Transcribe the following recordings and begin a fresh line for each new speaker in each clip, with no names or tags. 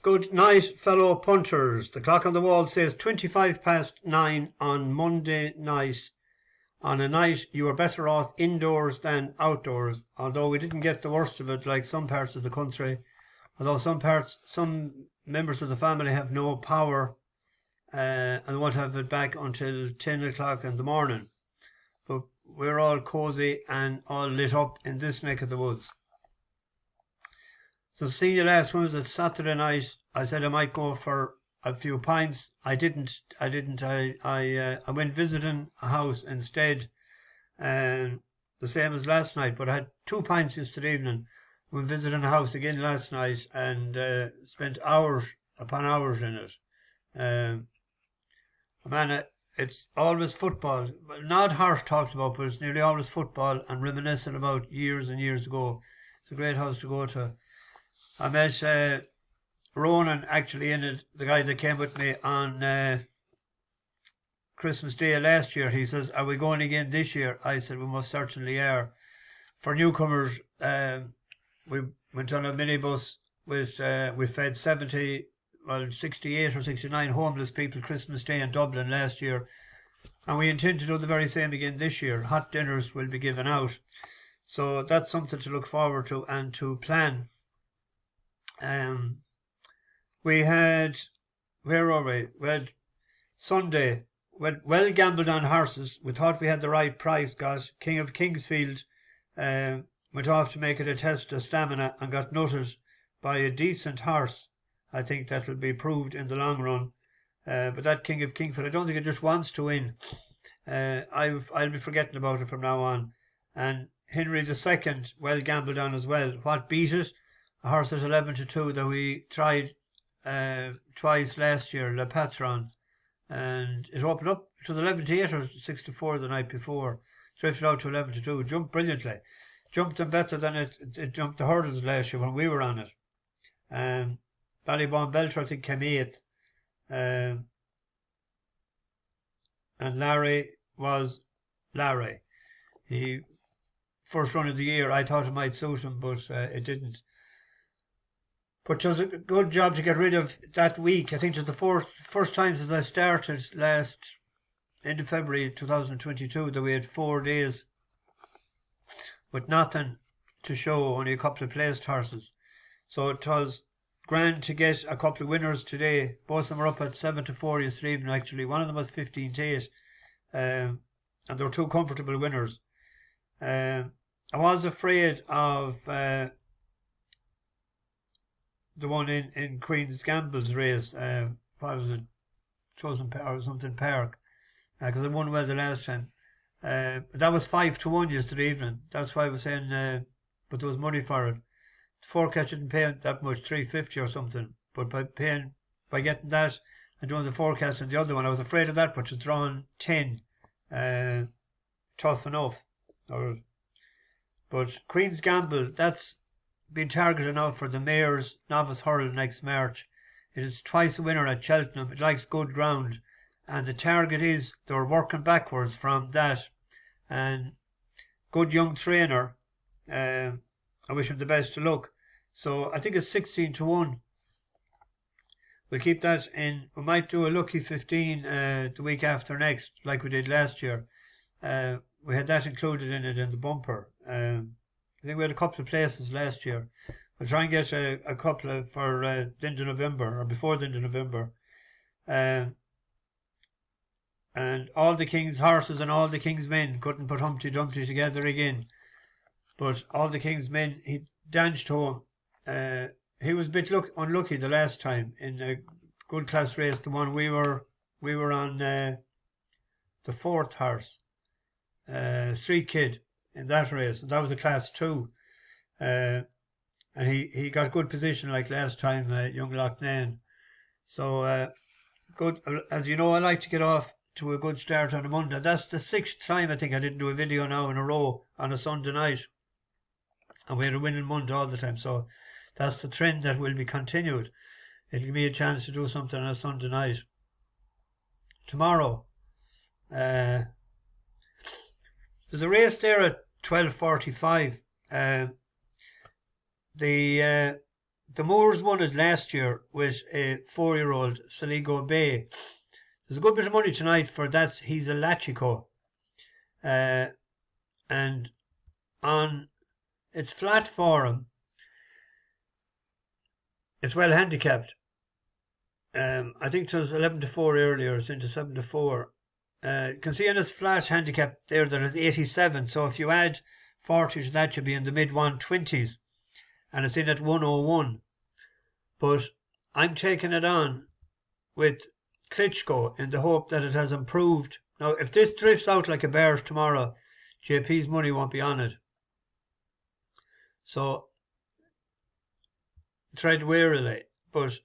Good night, fellow punters. The clock on the wall says 9:25 on Monday night. On a night you were better off indoors than outdoors, although we didn't get the worst of it like some parts of the country. Although some members of the family have no power and won't have it back until 10 o'clock in the morning. But we're all cosy and all lit up in this neck of the woods. So seeing you last Wednesday, Saturday night, I said I might go for a few pints. I didn't. I went visiting a house instead, and the same as last night. But I had 2 pints yesterday evening. Went visiting a house again last night and spent hours upon hours in it. Man, it's always football. Not harsh talked about, but it's nearly always football and reminiscing about years and years ago. It's a great house to go to. I met Ronan actually in it, the guy that came with me on Christmas Day last year. He says, "Are we going again this year?" I said, "We most certainly are." For newcomers, we went on a minibus with, we fed 68 or 69 homeless people Christmas Day in Dublin last year. And we intend to do the very same again this year. Hot dinners will be given out. So that's something to look forward to and to plan. We had, where were we? We had Sunday, well gambled on horses. We thought we had the right price, got King of Kingsfield, went off to make it a test of stamina and got nutted by a decent horse. I think that'll be proved in the long run. But that King of Kingfield, I don't think it just wants to win. I'll be forgetting about it from now on. And Henry II, well gambled on as well. What beat it? A horse at 11-2 that we tried twice last year, Le Patron, and it opened up to the 11-8 or 6-4 the night before. Drifted out to 11-2, jumped brilliantly, jumped them better than it jumped the hurdles last year when we were on it. Ballybourne Belter I think came 8th, and Larry was Larry. He first run of the year. I thought it might suit him, but it didn't. But it was a good job to get rid of that week. I think it was the first time since I started last end of February 2022 that we had 4 days with nothing to show, only a couple of placed horses. So it was grand to get a couple of winners today. Both of them were up at 7-4 yesterday evening actually. One of them was 15-8. And they were 2 comfortable winners. I was afraid of the one in Queen's Gamble's race, what was it, Chosen Park or something Park, because I won well the last time. That was 5-1 yesterday evening. That's why I was saying, but there was money for it. The forecast didn't pay that much, 350 or something. But by getting that and doing the forecast and the other one, I was afraid of that, but it's drawn 10, tough enough. But Queen's Gamble, that's been targeted now for the Mayor's Novice Hurl next March. It is twice a winner at Cheltenham. It likes good ground. And the target is, they were working backwards from that. And good young trainer. I wish him the best of luck. So I think it's 16-1. We'll keep that in. We might do a lucky 15 the week after next, like we did last year. We had that included in it in the bumper. I think we had a couple of places last year. We'll try and get a couple for the end of November, or before the end of November. And all the King's horses and all the King's men couldn't put Humpty Dumpty together again. But all the King's men, he danced home. He was a bit unlucky the last time in a good class race, the one we were on the 4th horse, Street Kid, in that race, and that was a class 2, and he got good position like last time, young Loughnane. So good. As you know, I like to get off to a good start on a Monday. That's the 6th time I think I didn't do a video now in a row on a Sunday night, and we had a winning Monday all the time. So that's the trend that will be continued. It'll give me a chance to do something on a Sunday night. Tomorrow, there's a race there at 12:45. The the Moors won it last year with a 4-year-old, Saligo Bay. There's a good bit of money tonight for that. He's a Lachiko. And on it's flat for him. It's well handicapped. I think it was 11-4 earlier. It's into 7-4. You can see on his flat handicap there that it's 87. So if you add 40 to that, you'll be in the mid 120s. And it's in at 101. But I'm taking it on with Klitschko in the hope that it has improved. Now, if this drifts out like a bear's tomorrow, JP's money won't be on it. So, tread warily. But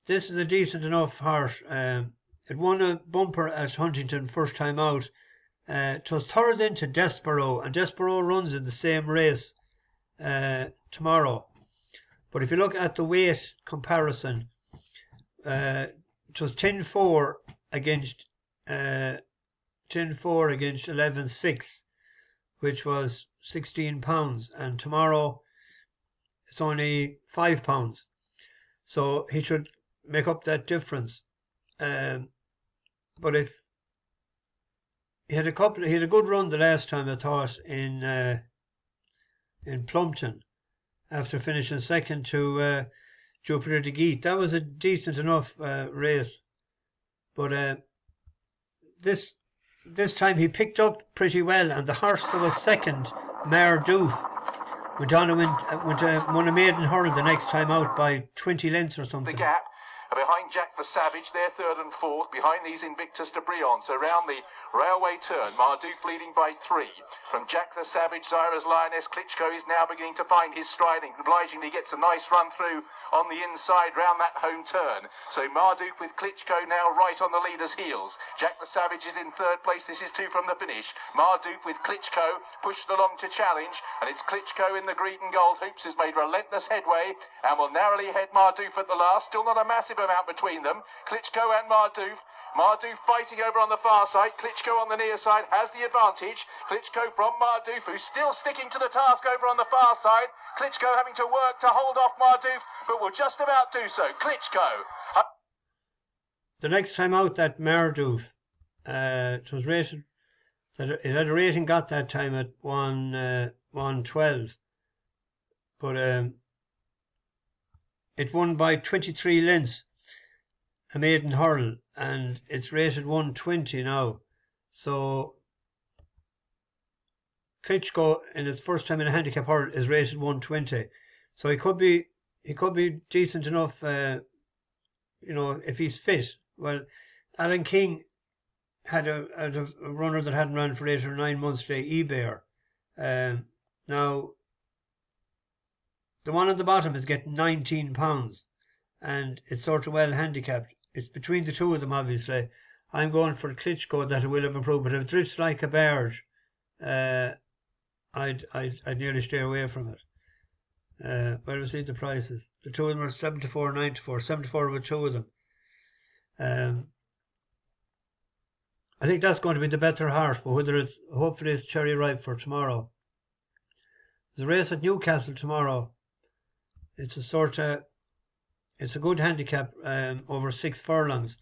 this is a decent enough horse. It won a bumper at Huntington first time out. It was third into Despero, and Despero runs in the same race tomorrow. But if you look at the weight comparison, it was 10-4 against 11-6, which was 16 pounds, and tomorrow it's only 5 pounds. So he should make up that difference. But if he had a good run the last time, I thought, in Plumpton, after finishing second to Jupiter de Geet. That was a decent enough race. But this time he picked up pretty well, and the horse that was second, Mare Doof, went on and won a maiden hurl the next time out by 20 lengths or something.
The gap. Behind Jack the Savage, they're third and fourth. Behind these Invictus de Brion. So round the railway turn, Marduk leading by 3. From Jack the Savage, Zyra's Lioness, Klitschko is now beginning to find his striding. Obligingly gets a nice run through on the inside round that home turn. So Marduk with Klitschko now right on the leader's heels. Jack the Savage is in third place. This is 2 from the finish. Marduk with Klitschko pushed along to challenge, and it's Klitschko in the green and gold hoops has made relentless headway and will narrowly head Marduk at the last. Still not a massive amount between them. Klitschko and Marduk. Marduk fighting over on the far side. Klitschko on the near side has the advantage. Klitschko from Marduk, who's still sticking to the task over on the far side. Klitschko having to work to hold off Marduk, but will just about do so. Klitschko.
The next time out, that Marduk, it was rated, it had a rating got that time at 112, but it won by 23 lengths, a maiden hurl, and it's rated 120 now. So Klitschko in its first time in a handicap hurl is rated 120. So he could be decent enough, if he's fit. Well, Alan King had a runner that hadn't run for 8 or 9 months today, eBear. Now, the one on the bottom is getting 19 pounds, and it's sort of well handicapped. It's between the two of them, obviously. I'm going for Klitschko that it will have improved, but if it drifts like a barge, I'd nearly stay away from it. Where do we see the prices? The two of them are 74, 94, 74 with two of them. I think that's going to be the better horse, but hopefully it's cherry ripe for tomorrow. There's a race at Newcastle tomorrow. It's a good handicap over 6 furlongs.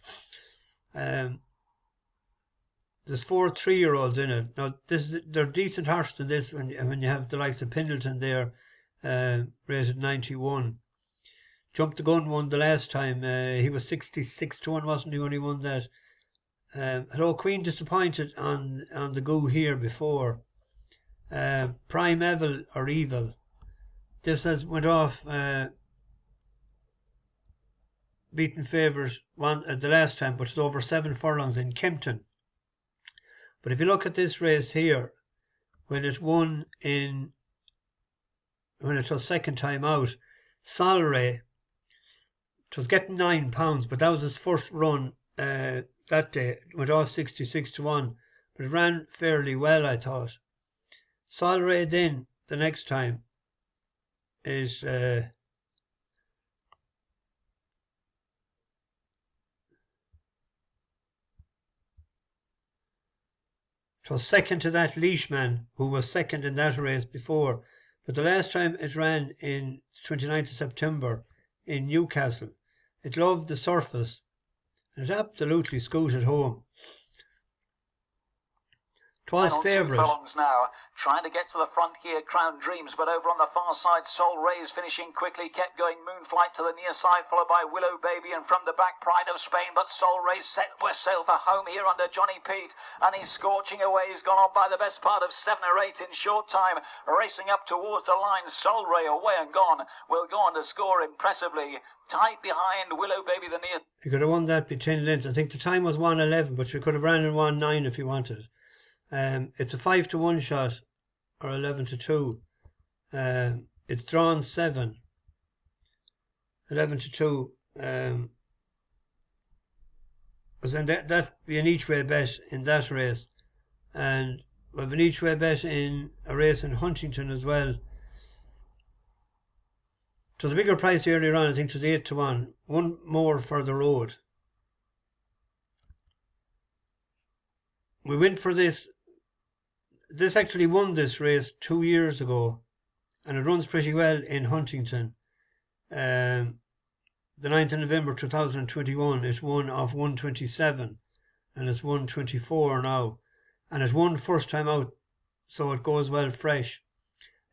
There's 4 3-year-olds in it. Now they're decent horses in this when you have the likes of Pendleton there, rated 91. Jumped the Gun won the last time. He was 66-1, wasn't he, when he won that? Hello Queen disappointed on the go here before. Prime Evil or Evil. This has went off beaten favours the last time, but it's over 7 furlongs in Kempton. But if you look at this race here, when it was second time out, Solray, it was getting 9 pounds, but that was his first run that day. It went off 66-1, but it ran fairly well, I thought. Solray then, the next time, is it was second to that Leishman, who was second in that race before. But the last time it ran in 29th of September, in Newcastle. It loved the surface. It absolutely scooted home. 'Twas favourite.
2 furlongs now, trying to get to the front here, Crown Dreams, but over on the far side, Solray's finishing quickly, kept going, Moonflight to the near side, followed by Willow Baby, and from the back, Pride of Spain, but Solray set west sail for home here under Johnny Pete, and he's scorching away. He's gone on by the best part of 7 or 8 in short time, racing up towards the line. Solray away and gone, will go on to score impressively. Tight behind Willow Baby, the near.
He could have won that by 10 lengths. I think the time was 1:11, but you could have ran in 1:09 if you wanted. It's a 5-1 shot, or 11-2. It's drawn 7. 11-2. Was that be an each way bet in that race, and we have an each way bet in a race in Huntington as well. It was a bigger price earlier on. I think it was 8-1. One more for the road. We went for this. This actually won this race 2 years ago, and it runs pretty well in Huntington. The 9th of November 2021, it won off 127, and it's 124 now, and it won first time out, so it goes well fresh.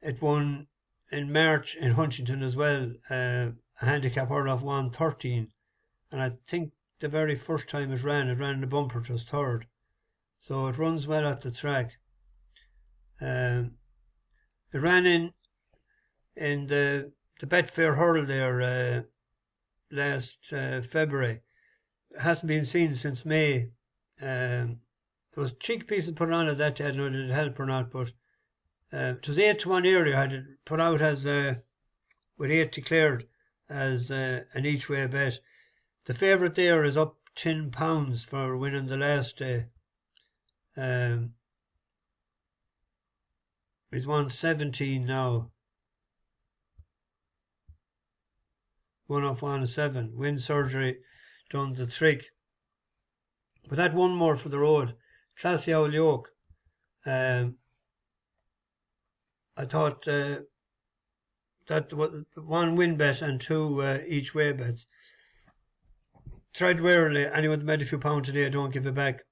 It won in March in Huntington as well, a handicap hurdle of 113, and I think the very first time it ran in the bumper, it was third, so it runs well at the track. It ran in the Betfair hurdle there last February. It hasn't been seen since May. There was cheek pieces put on it that day. I don't know did it help or not, but it was 8-1 earlier. I had it put out as with 8 declared as an each way bet. The favourite there is up £10 for winning the last day. He's won 17 now. 1 off 1-7. Wind surgery done the trick. But that one more for the road. Classy old yoke. I thought that one win bet and 2 each way bets. Tried warily. Anyone that made a few pounds today, don't give it back.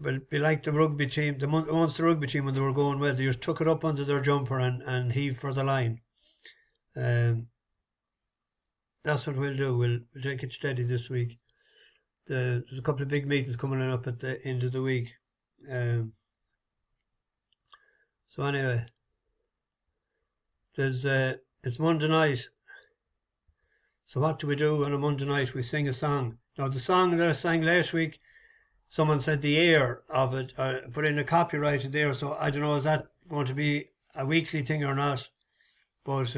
Will be like the rugby team, the Munster rugby team when they were going well. They just took it up under their jumper and heaved for the line. That's what we'll do. We'll take it steady this week. There's a couple of big meetings coming up at the end of the week. So anyway, it's Monday night. So what do we do on a Monday night? We sing a song. Now the song that I sang last week, someone said the air of it, put in a copyright there, so I don't know, is that going to be a weekly thing or not? But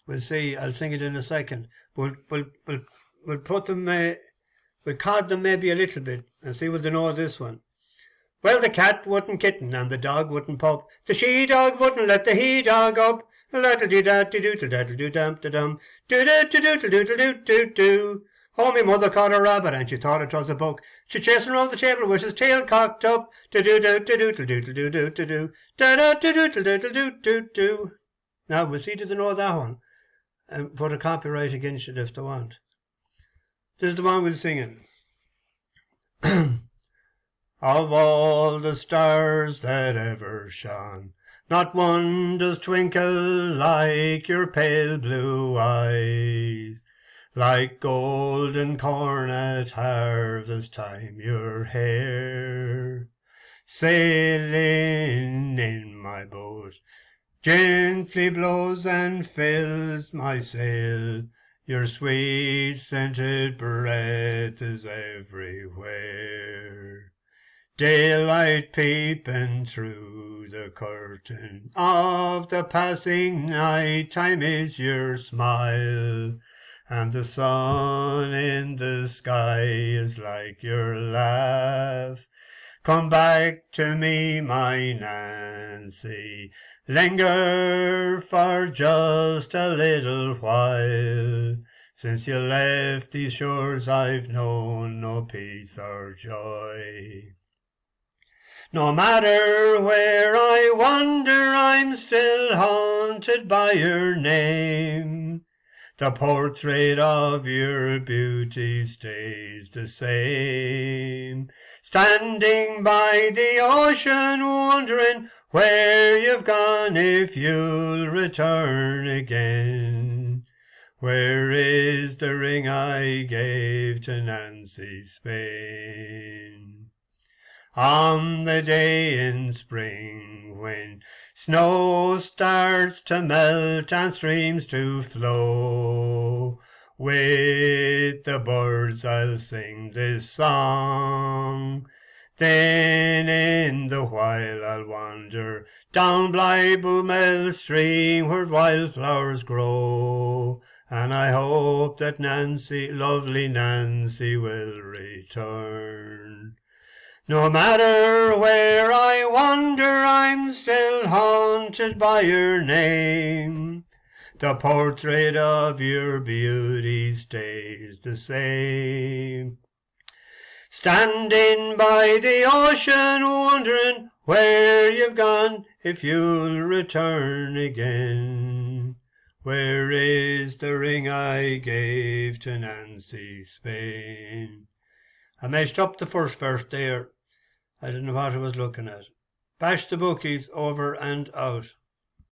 we'll see. I'll sing it in a second. We'll put them, we'll cod them maybe a little bit and see what they know of this one. Well, the cat wouldn't kitten and the dog wouldn't pup. The she-dog wouldn't let the he-dog up. Laddle-dee-da-dee-doodle-daddle-doo-dum-da-dum. Do-do-do-do-do-do-do-do. Oh, my mother caught a rabbit and she thought it was a buck. She chased around the table with his tail cocked up. Do-do-do-do-do-do-do-do-do. Da-da-do-do-do-do-do-do-do. Now, we'll see, do they know that one? And put a copyright against it if they want. This is the one we'll sing in. Of all the stars that ever shone, not one does twinkle like your pale blue eyes. Like golden corn at harvest time, your hair. Sailing in my boat, gently blows and fills my sail. Your sweet scented breath is everywhere. Daylight peeping through the curtain of the passing night time is your smile. And the sun in the sky is like your laugh. Come back to me, my Nancy. Linger for just a little while. Since you left these shores, I've known no peace or joy. No matter where I wander, I'm still haunted by your name. The portrait of your beauty stays the same. Standing by the ocean, wondering where you've gone, if you'll return again. Where is the ring I gave to Nancy Spain? On the day in spring when snow starts to melt and streams to flow, with the birds I'll sing this song. Then in the while I'll wander down Blyboomel stream where wildflowers grow, and I hope that Nancy, lovely Nancy, will return. No matter where I wander, I'm still haunted by your name. The portrait of your beauty stays the same. Standing by the ocean, wondering where you've gone, if you'll return again. Where is the ring I gave to Nancy Spain? I meshed up the first verse there. I didn't know what I was looking at. Bash the bookies, over and out.